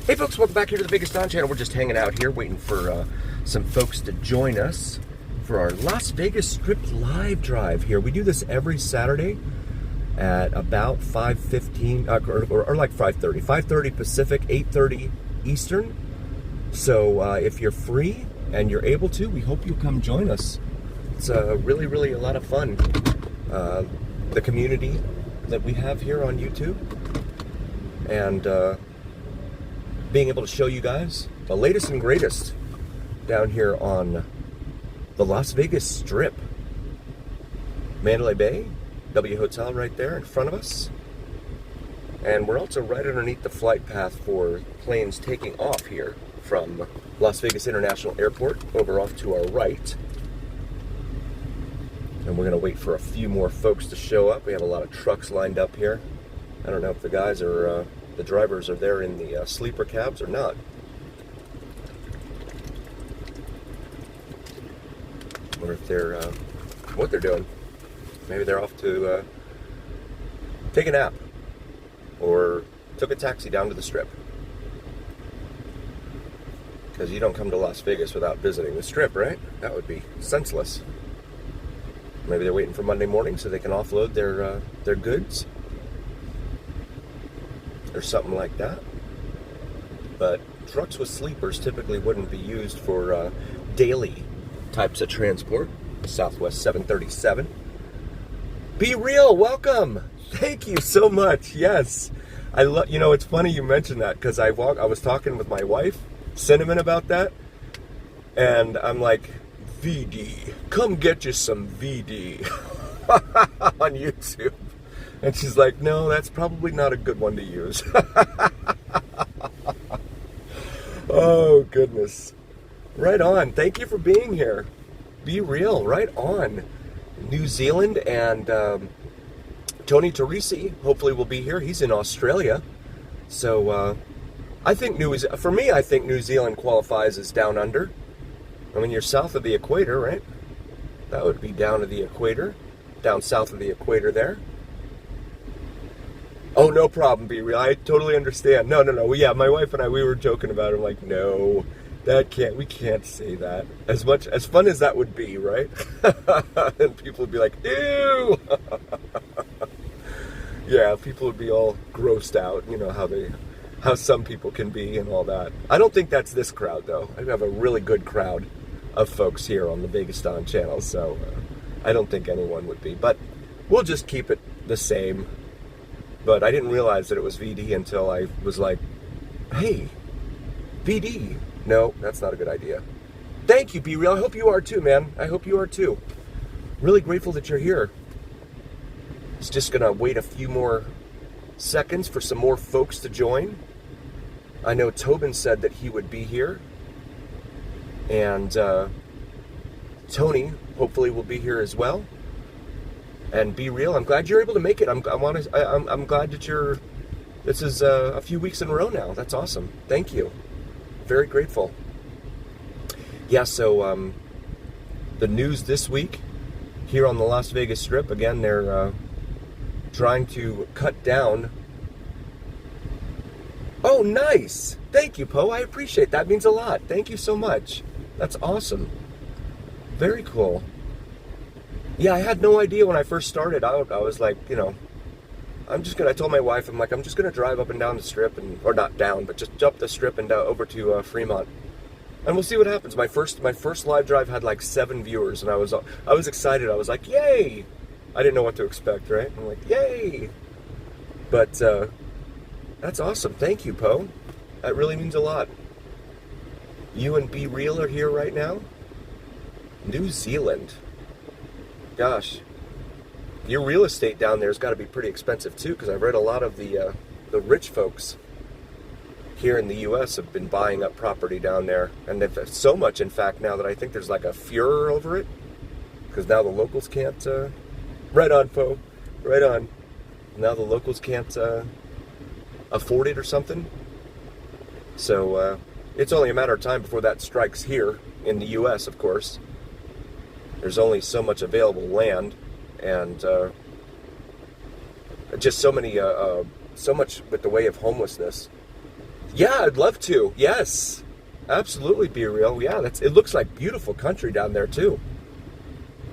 Hey folks, welcome back here to the VegasDon channel. We're just hanging out here waiting for some folks to join us for our Las Vegas Strip live drive here. We do this every Saturday at about 5:15 or like 5:30. 5:30 Pacific, 8:30 Eastern. So if you're free and you're able to, we hope you'll come join us. It's really a lot of fun. The community that we have here on YouTube, and being able to show you guys the latest and greatest down here on the Las Vegas Strip. Mandalay Bay, W Hotel right there in front of us. And we're also right underneath the flight path for planes taking off here from Las Vegas International Airport over off to our right. And we're gonna wait for a few more folks to show up. We have a lot of trucks lined up here. I don't know if the guys are the drivers are there in the sleeper cabs or not. Or if they're, what they're doing. Maybe they're off to take a nap. Or took a taxi down to the Strip. Because you don't come to Las Vegas without visiting the Strip, right? That would be senseless. Maybe they're waiting for Monday morning so they can offload their goods. Or something like that. But trucks with sleepers typically wouldn't be used for daily types of transport. Southwest 737. Be Real, welcome. Thank you so much. Yes, you know, it's funny you mentioned that because I was talking with my wife, Cinnamon, about that, and I'm like, VD, come get you some VD on YouTube. And she's like, no, that's probably not a good one to use. Oh, goodness. Right on. Thank you for being here. Be Real. Right on. New Zealand, and Tony Teresi hopefully will be here. He's in Australia. So I think for me, I think New Zealand qualifies as down under. I mean, you're south of the equator, right? That would be down to the equator. Down south of the equator there. Oh, no problem, Be Real. I totally understand. No. Yeah, my wife and I, we were joking about it. I'm like, no, we can't say that. As fun as that would be, right? And people would be like, ew. Yeah, people would be all grossed out. You know how some people can be and all that. I don't think that's this crowd, though. I have a really good crowd of folks here on the VegasDon channel, so I don't think anyone would be. But we'll just keep it the same. But I didn't realize that it was VD until I was like, hey, VD. No, that's not a good idea. Thank you, Be Real. I hope you are too, man. I hope you are too. Really grateful that you're here. It's just going to wait a few more seconds for some more folks to join. I know Tobin said that he would be here. And Tony hopefully will be here as well. And Be Real, I'm glad you're able to make it. I'm glad that this is a few weeks in a row now. That's awesome. Thank you. Very grateful. Yeah, so the news this week here on the Las Vegas Strip, again, they're trying to cut down. Oh, nice. Thank you, Poe. I appreciate that. Means a lot. Thank you so much. That's awesome. Very cool. Yeah, I had no idea when I first started out. I was like, you know, I told my wife, I'm just going to drive up and down the Strip, or not down, but just jump the Strip and over to Fremont. And we'll see what happens. My first live drive had like 7 viewers, and I was excited. I was like, yay! I didn't know what to expect, right? I'm like, yay! But that's awesome. Thank you, Poe. That really means a lot. You and Be Real are here right now. New Zealand. Gosh, your real estate down there has got to be pretty expensive too, because I've read a lot of the rich folks here in the U.S. have been buying up property down there, and they've so much, in fact, now that I think there's like a furor over it, because now the locals can't. Right on, Poe. Right on. Now the locals can't afford it or something. So it's only a matter of time before that strikes here in the U.S. Of course. There's only so much available land, and just so much with the way of homelessness. Yeah, I'd love to. Yes, absolutely, be real. Yeah, it looks like beautiful country down there too.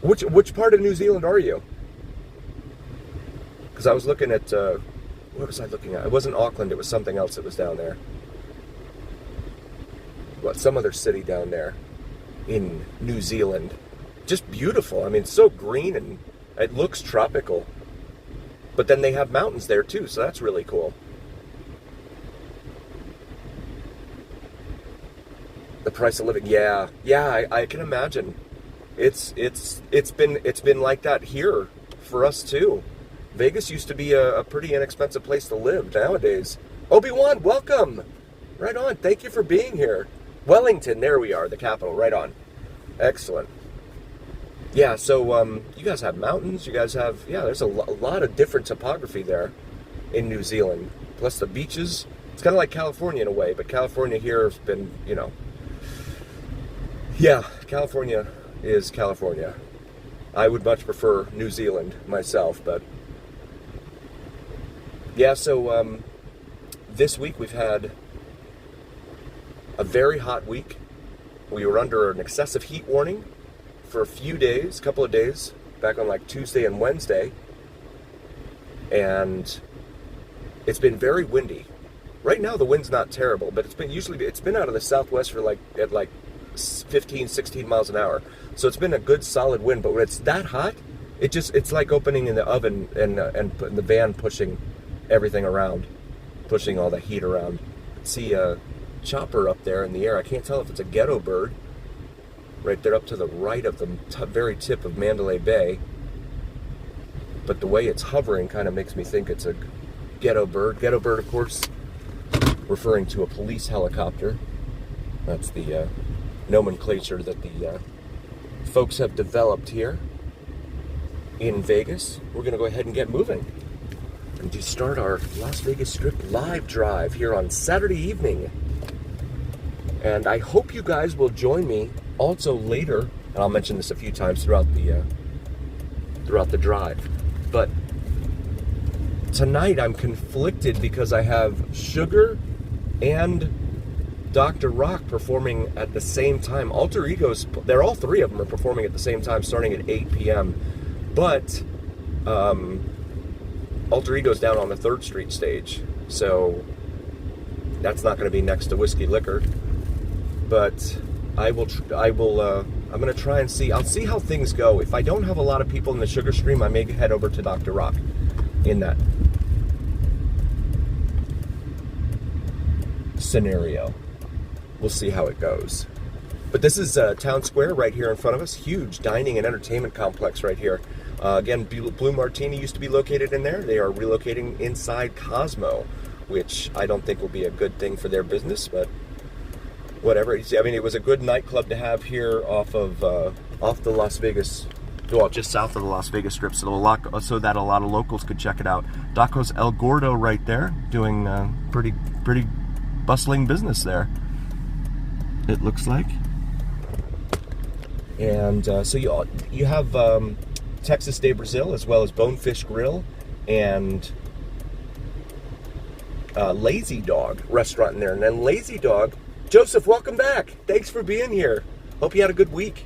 Which part of New Zealand are you? Because I was looking at what was I looking at? It wasn't Auckland. It was something else that was down there. What, some other city down there in New Zealand. Just beautiful. I mean, it's so green and it looks tropical. But then they have mountains there too, so that's really cool. The price of living, yeah, I can imagine. It's been like that here for us too. Vegas used to be a pretty inexpensive place to live nowadays. Obi-Wan, welcome. Right on. Thank you for being here. Wellington, there we are, the capital. Right on. Excellent. Yeah, so you guys have mountains. You guys have, yeah, there's a lot of different topography there in New Zealand. Plus the beaches. It's kind of like California in a way, but California here has been, you know, yeah, California is California. I would much prefer New Zealand myself, but yeah, so this week we've had a very hot week. We were under an excessive heat warning for a couple of days, back on like Tuesday and Wednesday, and it's been very windy. Right now the wind's not terrible, but it's been out of the southwest for at 15, 16 miles an hour. So it's been a good solid wind, but when it's that hot, it's like opening in the oven and putting the van pushing everything around, pushing all the heat around. See a chopper up there in the air. I can't tell if it's a ghetto bird. Right there up to the right of the very tip of Mandalay Bay. But the way it's hovering kind of makes me think it's a ghetto bird. Ghetto bird, of course, referring to a police helicopter. That's the nomenclature that the folks have developed here in Vegas. We're going to go ahead and get moving and to start our Las Vegas Strip live drive here on Saturday evening. And I hope you guys will join me also later, and I'll mention this a few times throughout the drive. But tonight I'm conflicted because I have Sugar and Dr. Rock performing at the same time. Alter Egos, they're all three of them are performing at the same time, starting at 8 p.m. But Alter Ego's down on the 3rd Street stage, so that's not going to be next to Whiskey Liquor. But I'm going to try and see. I'll see how things go. If I don't have a lot of people in the Sugar stream, I may head over to Dr. Rock in that scenario. We'll see how it goes. But this is Town Square right here in front of us. Huge dining and entertainment complex right here. Again, Blue Martini used to be located in there. They are relocating inside Cosmo, which I don't think will be a good thing for their business, but whatever. I mean, it was a good nightclub to have here off the Las Vegas, well, just south of the Las Vegas Strip, so that a lot of locals could check it out. Daco's El Gordo right there, doing pretty bustling business there, it looks like. And so you have Texas de Brazil, as well as Bonefish Grill and Lazy Dog restaurant in there. And then Lazy Dog, Joseph, welcome back. Thanks for being here. Hope you had a good week.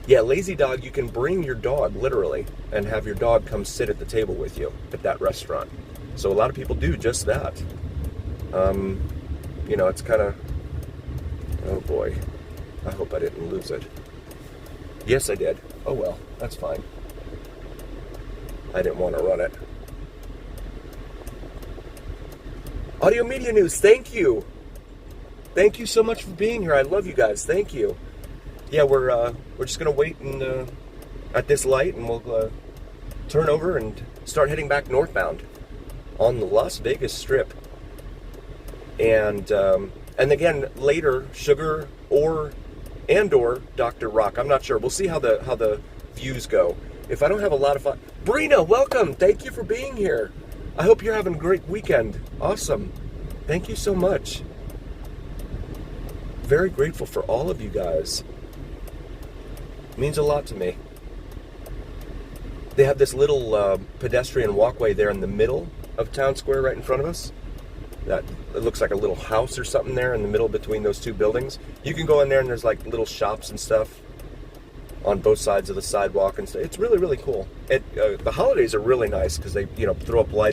Yeah, Lazy Dog, you can bring your dog, literally, and have your dog come sit at the table with you at that restaurant. So a lot of people do just that. You know, it's kind of, oh boy, I hope I didn't lose it. Yes, I did. Oh well, that's fine. I didn't want to run it. Audio Media News, thank you. Thank you so much for being here. I love you guys. Thank you. Yeah, we're just gonna wait at this light, and we'll turn over and start heading back northbound on the Las Vegas Strip. And again later, Sugar or Dr. Rock. I'm not sure. We'll see how the views go. If I don't have a lot of fun, Brina, welcome. Thank you for being here. I hope you're having a great weekend. Awesome. Thank you so much. Very grateful for all of you guys. It means a lot to me. They have this little pedestrian walkway there in the middle of Town Square right in front of us. that it looks like a little house or something there in the middle between those two buildings. You can go in there and there's like little shops and stuff on both sides of the sidewalk and stuff. It's really, really cool. The holidays are really nice because they, throw up lights.